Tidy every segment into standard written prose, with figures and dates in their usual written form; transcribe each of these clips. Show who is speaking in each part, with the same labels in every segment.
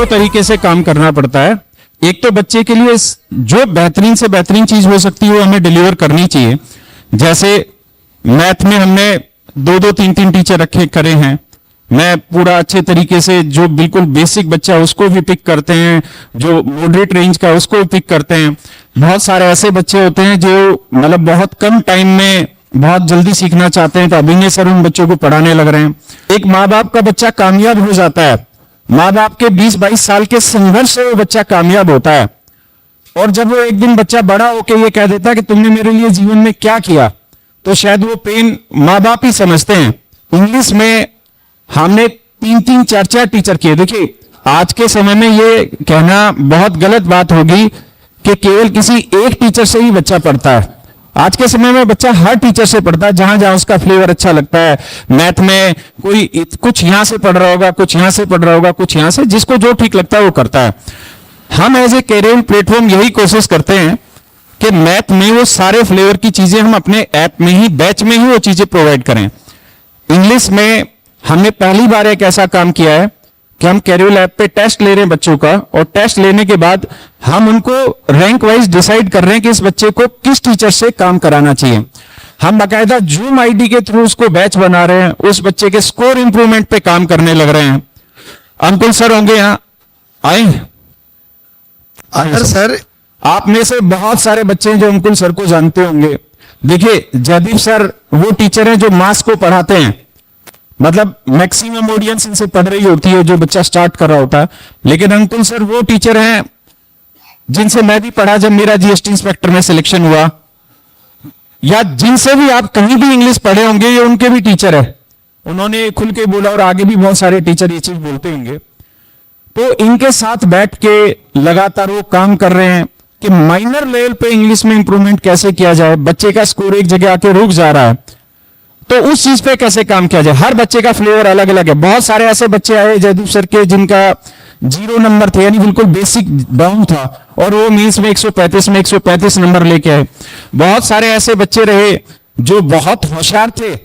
Speaker 1: दो तरीके से काम करना पड़ता है। एक तो बच्चे के लिए जो बेहतरीन से बेहतरीन चीज हो सकती है वो हमें डिलीवर करनी चाहिए। जैसे मैथ में हमने दो दो तीन तीन टीचर रखे करे हैं, मैं पूरा अच्छे तरीके से जो बिल्कुल बेसिक बच्चा उसको भी पिक करते हैं, जो मॉडरेट रेंज का उसको भी पिक करते हैं। बहुत सारे ऐसे बच्चे होते हैं जो मतलब बहुत कम टाइम में बहुत जल्दी सीखना चाहते हैं, तो अभी सर उन बच्चों को पढ़ाने लग रहे हैं। एक माँ बाप का बच्चा कामयाब हो जाता है, माँ बाप के 20-22 साल के संघर्ष से वो बच्चा कामयाब होता है। और जब वो एक दिन बच्चा बड़ा होकर ये कह देता है कि तुमने मेरे लिए जीवन में क्या किया, तो शायद वो पेन माँ बाप ही समझते हैं। इंग्लिश में हमने 3-3, 4-4 टीचर किए। देखिए आज के समय में ये कहना बहुत गलत बात होगी कि केवल किसी एक टीचर से ही बच्चा पढ़ता है। आज के समय में बच्चा हर टीचर से पढ़ता है, जहां जहां उसका फ्लेवर अच्छा लगता है। मैथ में कोई कुछ यहां से पढ़ रहा होगा, कुछ यहां से पढ़ रहा होगा, कुछ यहां से, जिसको जो ठीक लगता है वो करता है। हम एज ए कैरियर प्लेटफॉर्म यही कोशिश करते हैं कि मैथ में वो सारे फ्लेवर की चीजें हम अपने ऐप में ही, बैच में ही वो चीजें प्रोवाइड करें। इंग्लिश में हमने पहली बार एक ऐसा काम किया है कि हम कैरियर ऐप पे टेस्ट ले रहे हैं बच्चों का, और टेस्ट लेने के बाद हम उनको रैंक वाइज डिसाइड कर रहे हैं कि इस बच्चे को किस टीचर से काम कराना चाहिए। हम बाकायदा जूम आईडी के थ्रू उसको बैच बना रहे हैं, उस बच्चे के स्कोर इंप्रूवमेंट पे काम करने लग रहे हैं। अंकुल सर होंगे यहाँ, आए
Speaker 2: सर
Speaker 1: आप में से बहुत सारे बच्चे हैं जो अंकुल सर को जानते होंगे। देखिए जयदीप सर वो टीचर हैं जो मास को पढ़ाते हैं, मतलब मैक्सिमम ऑडियंस इनसे पढ़ रही होती है जो बच्चा स्टार्ट कर रहा होता है। लेकिन अंकुल सर वो टीचर हैं जिनसे मैं भी पढ़ा जब मेरा जीएसटी इंस्पेक्टर में सिलेक्शन हुआ, या जिनसे भी आप कहीं भी इंग्लिश पढ़े होंगे ये उनके भी टीचर है। उन्होंने खुल के बोला और आगे भी बहुत सारे टीचर ये चीज बोलते होंगे। तो इनके साथ बैठ के लगातार वो काम कर रहे हैं कि माइनर लेवल पे इंग्लिश में इंप्रूवमेंट कैसे किया जाए। बच्चे का स्कोर एक जगह आके रुक जा रहा है, तो उस चीज पे कैसे काम किया जाए। हर बच्चे का फ्लेवर अलग अलग है। बहुत सारे ऐसे बच्चे आए जयदीप सर के जिनका 0 नंबर थे, यानी बिल्कुल बेसिक डाउन था, और वो मीन्स में 135 में 135 नंबर लेके आए। बहुत सारे ऐसे बच्चे रहे जो बहुत होशियार थे,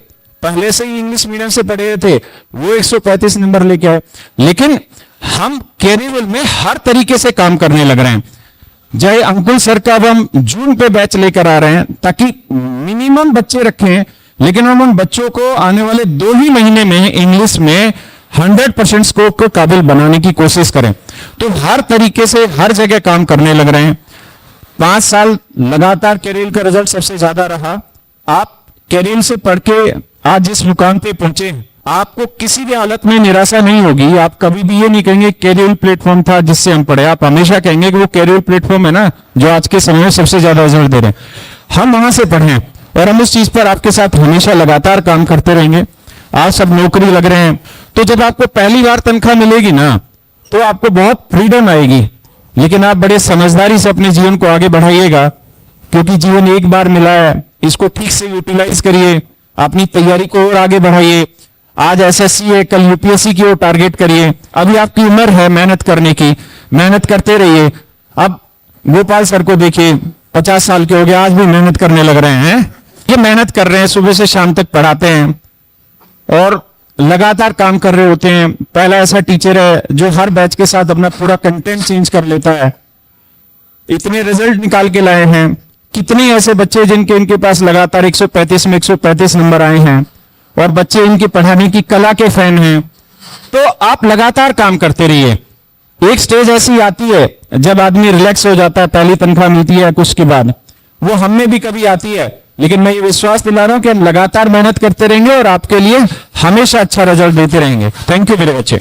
Speaker 1: पहले से ही इंग्लिश मीडियम से पढ़े थे, वो 135 नंबर लेके आए। लेकिन हम कैरियर में हर तरीके से काम करने लग रहे हैं। जय अंकुल सर का अब हम जून पे बैच लेकर आ रहे हैं ताकि मिनिमम बच्चे रखें, लेकिन हम उन बच्चों को आने वाले 2 ही महीने में इंग्लिश में 100% स्कोर को काबिल बनाने की कोशिश करें। तो हर तरीके से हर जगह काम करने लग रहे हैं। 5 साल लगातार कैरियर का रिजल्ट सबसे ज्यादा रहा। आप कैरियर से पढ़ के आज जिस मुकाम पे पहुंचे, आपको किसी भी हालत में निराशा नहीं होगी। आप कभी भी ये नहीं कहेंगे कैरियर प्लेटफॉर्म था जिससे हम पढ़े, आप हमेशा कहेंगे कि वो कैरियर प्लेटफॉर्म है ना जो आज के समय में सबसे ज्यादा रिजल्ट दे रहे हैं। हम वहां से पढ़े और हम उस चीज पर आपके साथ हमेशा लगातार काम करते रहेंगे। आप सब नौकरी लग रहे हैं, तो जब आपको पहली बार तनख्वाह मिलेगी ना तो आपको बहुत फ्रीडम आएगी। लेकिन आप बड़े समझदारी से अपने जीवन को आगे बढ़ाइएगा, क्योंकि जीवन एक बार मिला है, इसको ठीक से यूटिलाइज करिए। अपनी तैयारी को और आगे बढ़ाइए। आज एसएससी है, कल यूपीएससी की ओर टारगेट करिए। अभी आपकी उम्र है मेहनत करने की, मेहनत करते रहिए। अब गोपाल सर को देखिए, 50 साल के हो गए, आज भी मेहनत करने लग रहे हैं। ये मेहनत कर रहे हैं, सुबह से शाम तक पढ़ाते हैं और लगातार काम कर रहे होते हैं। पहला ऐसा टीचर है जो हर बैच के साथ अपना पूरा कंटेंट चेंज कर लेता है। इतने रिजल्ट निकाल के लाए हैं। कितने ऐसे बच्चे जिनके इनके पास लगातार 135 में 135 नंबर आए हैं, और बच्चे इनकी पढ़ाने की कला के फैन हैं। तो आप लगातार काम करते रहिए। एक स्टेज ऐसी आती है जब आदमी रिलैक्स हो जाता है, पहली तनख्वाह मिलती है कुछ के बाद, वो हमें भी कभी आती है। लेकिन मैं ये विश्वास दिला रहा हूं कि हम लगातार मेहनत करते रहेंगे और आपके लिए हमेशा अच्छा रिजल्ट देते रहेंगे। थैंक यू मेरे बच्चे।